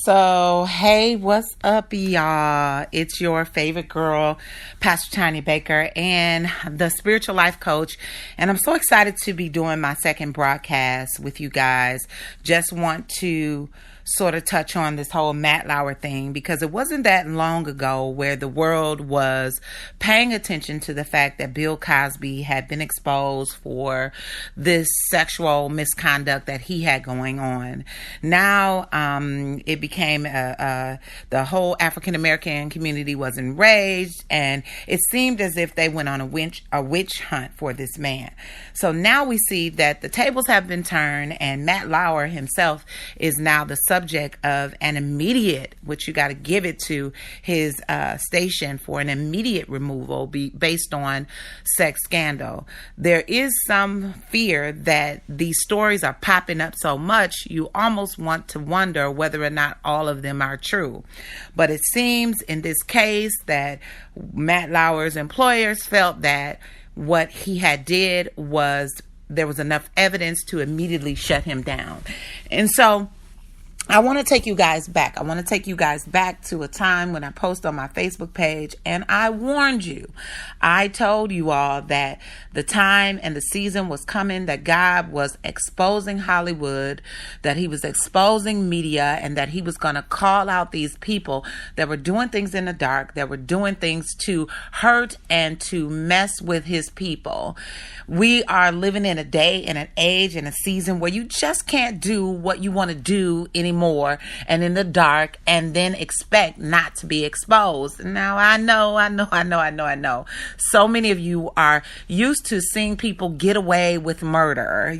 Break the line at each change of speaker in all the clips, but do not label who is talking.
So, hey, what's up, y'all? It's your favorite girl, Pastor Tiny Baker, and the spiritual life coach. And I'm so excited to be doing my second broadcast with you guys. Just want to sort of touch on this whole Matt Lauer thing, because it wasn't that long ago where the world was paying attention to the fact that Bill Cosby had been exposed for this sexual misconduct that he had going on. Now, it became the whole African American community was enraged, and it seemed as if they went on a witch hunt for this man. So now we see that the tables have been turned, and Matt Lauer himself is now the subject of an immediate, which you got to give it to his station for an immediate removal based on sex scandal. There is some fear that these stories are popping up so much you almost want to wonder whether or not all of them are true. But it seems in this case that Matt Lauer's employers felt that what he had did was there was enough evidence to immediately shut him down. And so I want to take you guys back. I want to take you guys back to a time when I posted on my Facebook page, and I warned you. I told you all that the time and the season was coming, that God was exposing Hollywood, that he was exposing media, and that he was going to call out these people that were doing things in the dark, that were doing things to hurt and to mess with his people. We are living in a day and an age and a season where you just can't do what you want to do anymore and in the dark and then expect not to be exposed. Now, I know. So many of you are used to seeing people get away with murder,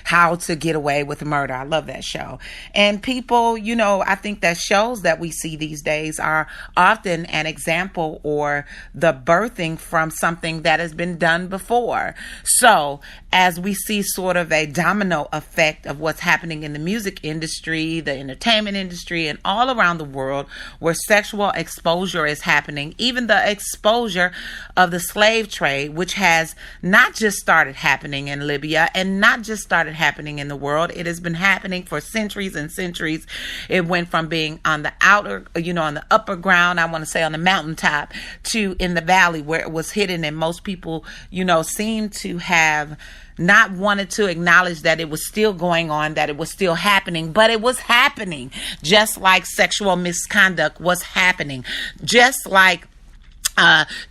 How to Get Away with Murder. I love that show. And people, I think that shows that we see these days are often an example or the birthing from something that has been done before. So as we see sort of a domino effect of what's happening in the music industry, the entertainment industry, and all around the world where sexual exposure is happening, even the exposure of the slave trade, which has not just started happening in Libya and not just started happening in the world. It has been happening for centuries and centuries. It went from being on the outer, on the upper ground, I want to say on the mountaintop, to in the valley where it was hidden, and most people, seem to have not wanted to acknowledge that it was still going on, that it was still happening, but it was happening, just like sexual misconduct was happening, just like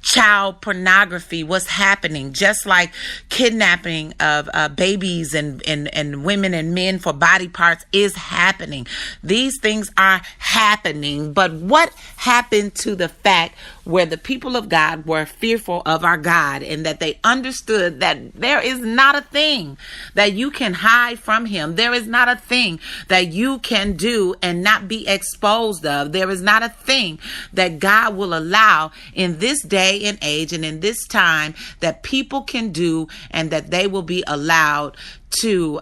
child pornography was happening, just like kidnapping of babies and women and men for body parts is happening. These things are happening. But what happened to the fact where the people of God were fearful of our God, and that they understood that there is not a thing that you can hide from him. There is not a thing that you can do and not be exposed of. There is not a thing that God will allow in this day and age and in this time that people can do and that they will be allowed to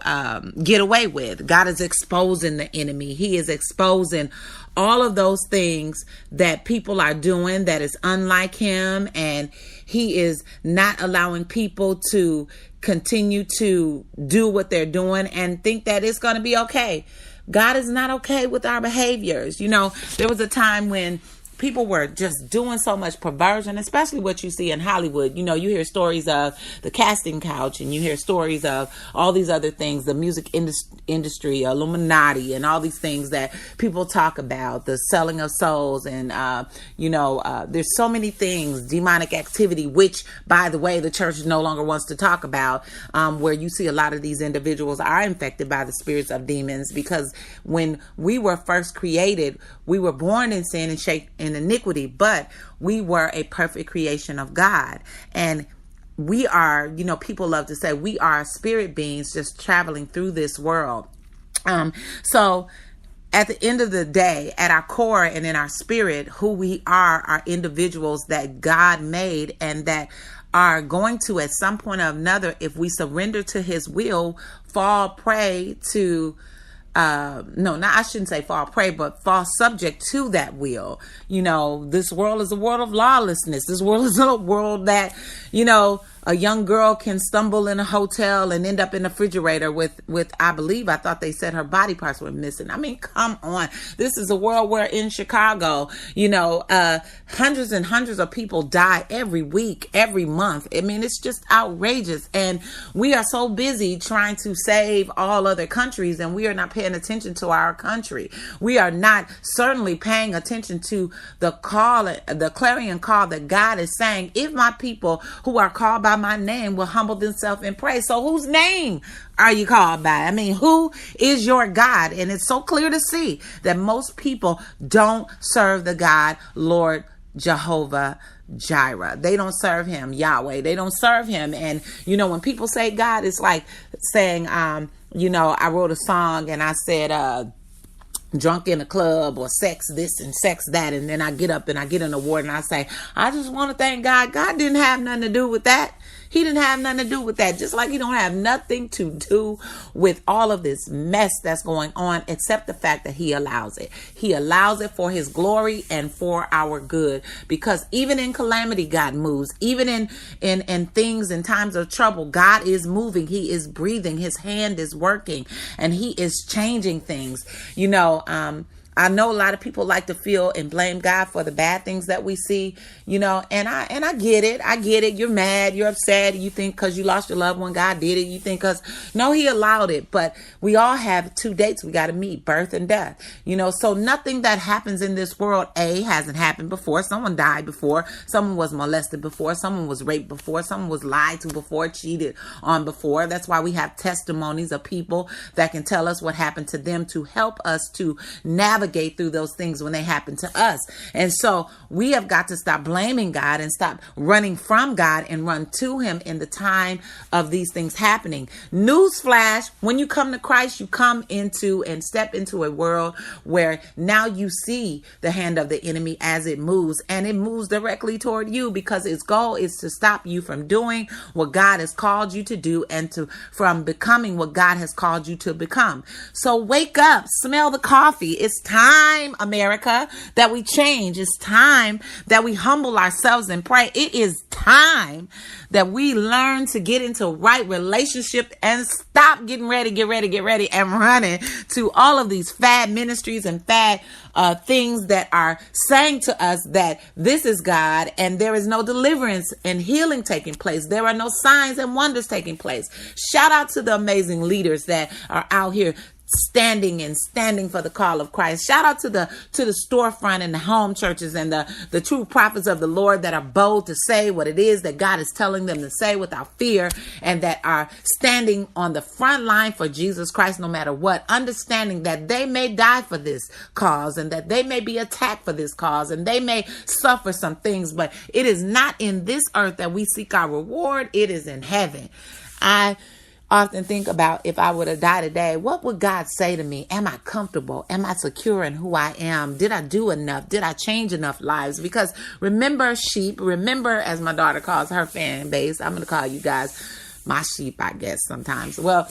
get away with. God is exposing the enemy. He is exposing all of those things that people are doing that is unlike him, and he is not allowing people to continue to do what they're doing and think that it's going to be okay. God is not okay with our behaviors. There was a time when people were just doing so much perversion, especially what you see in Hollywood. You hear stories of the casting couch, and you hear stories of all these other things, the music industry, Illuminati, and all these things that people talk about, the selling of souls. And, there's so many things, demonic activity, which, by the way, the church no longer wants to talk about, where you see a lot of these individuals are infected by the spirits of demons, because when we were first created, we were born in sin and shaped in iniquity, but we were a perfect creation of God. And we are, people love to say we are spirit beings just traveling through this world. So at the end of the day, at our core and in our spirit, who we are individuals that God made, and that are going to, at some point or another, if we surrender to his will, fall prey to I shouldn't say fall prey, but fall subject to that will. This world is a world of lawlessness. This world is a world that, a young girl can stumble in a hotel and end up in a refrigerator with I thought they said her body parts were missing. I mean, come on. This is a world where in Chicago, hundreds and hundreds of people die every week, every month. I mean, it's just outrageous. And we are so busy trying to save all other countries, and we are not paying attention to our country. We are not certainly paying attention to the clarion call that God is saying, if my people who are called by my name will humble themselves and pray. So whose name are you called by? I mean, who is your God? And it's so clear to see that most people don't serve the God, Lord Jehovah Jireh. They don't serve him, Yahweh. They don't serve him. And, when people say God, it's like saying, I wrote a song and I said, drunk in a club, or sex this and sex that. And then I get up and I get an award and I say, I just want to thank God. God didn't have nothing to do with that. He didn't have nothing to do with that. Just like he don't have nothing to do with all of this mess that's going on, except the fact that he allows it. He allows it for his glory and for our good. Because even in calamity, God moves. Even in things, in times of trouble, God is moving. He is breathing. His hand is working, and he is changing things. I know a lot of people like to feel and blame God for the bad things that we see, and I get it. I get it. You're mad. You're upset. You think because you lost your loved one, God did it. You think no, he allowed it. But we all have two dates we got to meet, birth and death, so nothing that happens in this world, hasn't happened before. Someone died before. Someone was molested before. Someone was raped before. Someone was lied to before, cheated on before. That's why we have testimonies of people that can tell us what happened to them to help us to navigate through those things when they happen to us. And so we have got to stop blaming God and stop running from God and run to him in the time of these things happening. Newsflash, when you come to Christ, you come into and step into a world where now you see the hand of the enemy as it moves, and it moves directly toward you, because its goal is to stop you from doing what God has called you to do, and from becoming what God has called you to become. So wake up, smell the coffee. It's time, America, that we change. It's time that we humble ourselves and pray. It is time that we learn to get into right relationship and stop get ready and running to all of these fad ministries and fad things that are saying to us that this is God and there is no deliverance and healing taking place. There are no signs and wonders taking place. Shout out to the amazing leaders that are out here standing for the call of Christ. Shout out to the storefront and the home churches and the true prophets of the Lord that are bold to say what it is that God is telling them to say without fear, and that are standing on the front line for Jesus Christ no matter what, understanding that they may die for this cause and that they may be attacked for this cause and they may suffer some things, but it is not in this earth that we seek our reward. It is in heaven. I often think about, if I were to die today, what would God say to me? Am I comfortable? Am I secure in who I am? Did I do enough? Did I change enough lives? Because remember, sheep, as my daughter calls her fan base, I'm going to call you guys my sheep, I guess, sometimes. Well,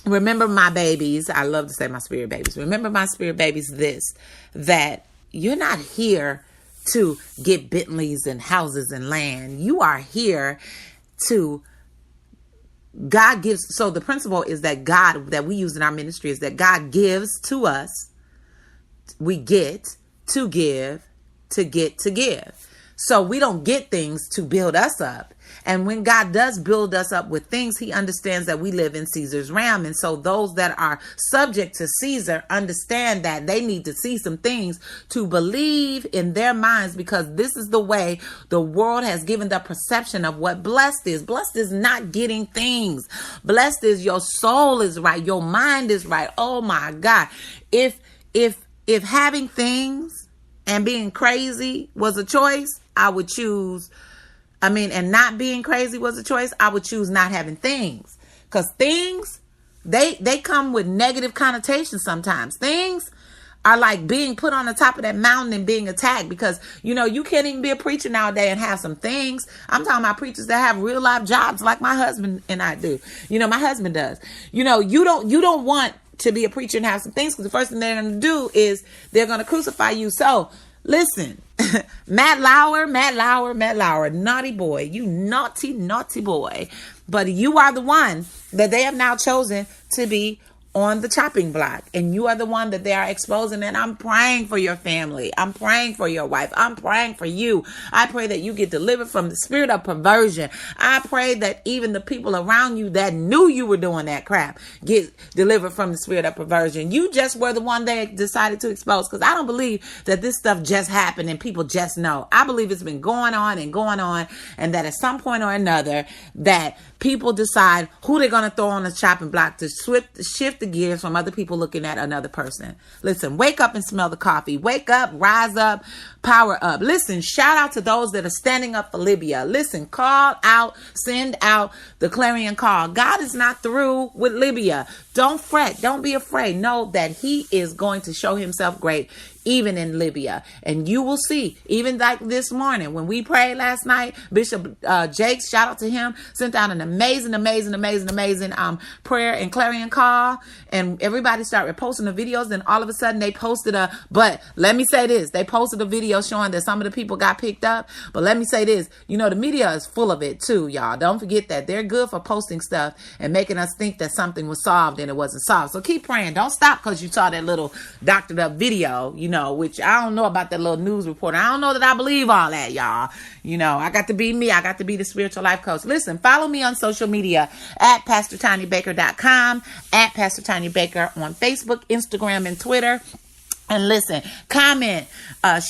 remember my babies. I love to say my spirit babies. Remember my spirit babies that you're not here to get Bentleys and houses and land. You are here to God gives. So the principle is that God, that we use in our ministry, is that God gives to us. We get to give, to get to give. So we don't get things to build us up. And when God does build us up with things, he understands that we live in Caesar's realm. And so those that are subject to Caesar understand that they need to see some things to believe in their minds, because this is the way the world has given the perception of what blessed is. Blessed is not getting things. Blessed is your soul is right. Your mind is right. Oh my God. If having things and being crazy was a choice, I would choose, and not being crazy was a choice, I would choose not having things. Because things, they come with negative connotations sometimes. Things are like being put on the top of that mountain and being attacked, because, you can't even be a preacher nowadays and have some things. I'm talking about preachers that have real life jobs like my husband and I do. My husband does. You don't want to be a preacher and have some things, because the first thing they're going to do is they're going to crucify you. So Listen, Matt Lauer, naughty boy, you naughty, naughty boy. But you are the one that they have now chosen to be on the chopping block, and you are the one that they are exposing. And I'm praying for your family. I'm praying for your wife. I'm praying for you. I pray that you get delivered from the spirit of perversion. I pray that even the people around you that knew you were doing that crap get delivered from the spirit of perversion. You just were the one they decided to expose, because I don't believe that this stuff just happened and people just know. I believe it's been going on, and that at some point or another that people decide who they're going to throw on the chopping block to shift the gears from other people looking at another person. Listen, wake up and smell the coffee. Wake up, rise up, power up. Listen, shout out to those that are standing up for Libya. Listen, call out, send out the clarion call. God is not through with Libya. Don't fret. Don't be afraid. Know that he is going to show himself great even in Libya. And you will see, even like this morning when we prayed last night, Bishop Jakes, shout out to him, sent out an amazing prayer and clarion call, and everybody started posting the videos. And all of a sudden they posted but let me say this, they posted a video showing that some of the people got picked up. But let me say this, the media is full of it too, y'all. Don't forget that they're good for posting stuff and making us think that something was solved and it wasn't solved. So keep praying. Don't stop because you saw that little doctored up video, which I don't know about that little news reporter. I don't know that I believe all that, y'all. I got to be me. I got to be the spiritual life coach. Listen, follow me on social media at PastorTinyBaker.com, at Pastor Tiny Baker on Facebook, Instagram, and Twitter. And listen, comment,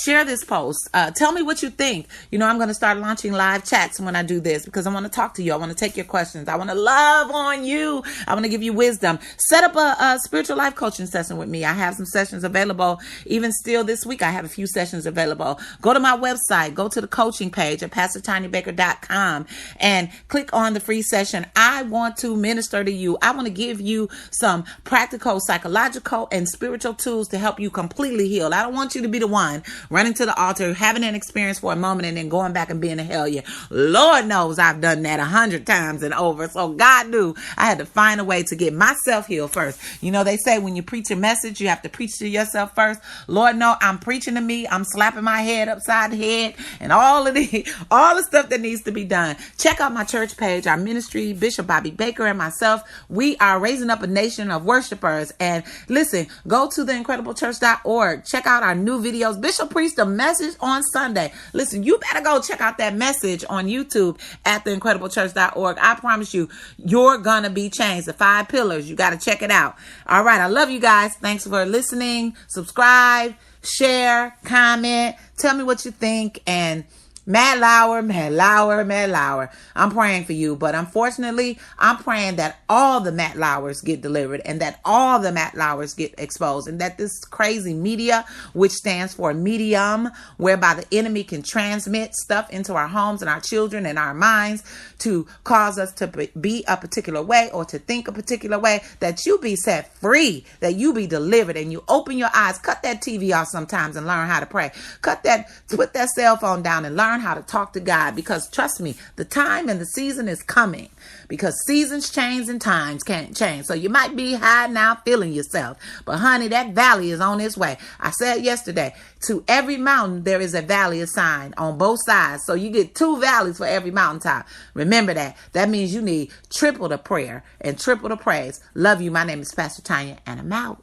share this post. Tell me what you think. I'm going to start launching live chats when I do this, because I want to talk to you. I want to take your questions. I want to love on you. I want to give you wisdom. Set up a spiritual life coaching session with me. I have some sessions available. Even still this week, I have a few sessions available. Go to my website. Go to the coaching page at PastorTinyBaker.com and click on the free session. I want to minister to you. I want to give you some practical, psychological, and spiritual tools to help you completely healed. I don't want you to be the one running to the altar, having an experience for a moment, and then going back and being a hellion. Lord knows I've done that 100 times and over. So God knew I had to find a way to get myself healed first. They say when you preach a message, you have to preach to yourself first. Lord, no, I'm preaching to me. I'm slapping my head upside the head and all the stuff that needs to be done. Check out my church page, our ministry, Bishop Bobby Baker and myself. We are raising up a nation of worshipers. And listen, go to theincrediblechurch.org. Check out our new videos. Bishop preached a message on Sunday. Listen, you better go check out that message on YouTube at theincrediblechurch.org. I promise you, you're gonna be changed. The 5 pillars, you got to check it out. All right, I love you guys. Thanks for listening. Subscribe, share, comment, tell me what you think. And Matt Lauer. I'm praying for you, but unfortunately, I'm praying that all the Matt Lauers get delivered, and that all the Matt Lauers get exposed, and that this crazy media, which stands for medium, whereby the enemy can transmit stuff into our homes and our children and our minds to cause us to be a particular way or to think a particular way, that you be set free, that you be delivered, and you open your eyes. Cut that TV off sometimes and learn how to pray. Put that cell phone down and learn how to talk to God, because trust me, the time and the season is coming, because seasons change and times can't change. So you might be high now feeling yourself, but honey, that valley is on its way. I said yesterday, to every mountain there is a valley assigned on both sides. So you get 2 valleys for every mountaintop. Remember that. That means you need triple the prayer and triple the praise. Love you. My name is Pastor Tanya, and I'm out.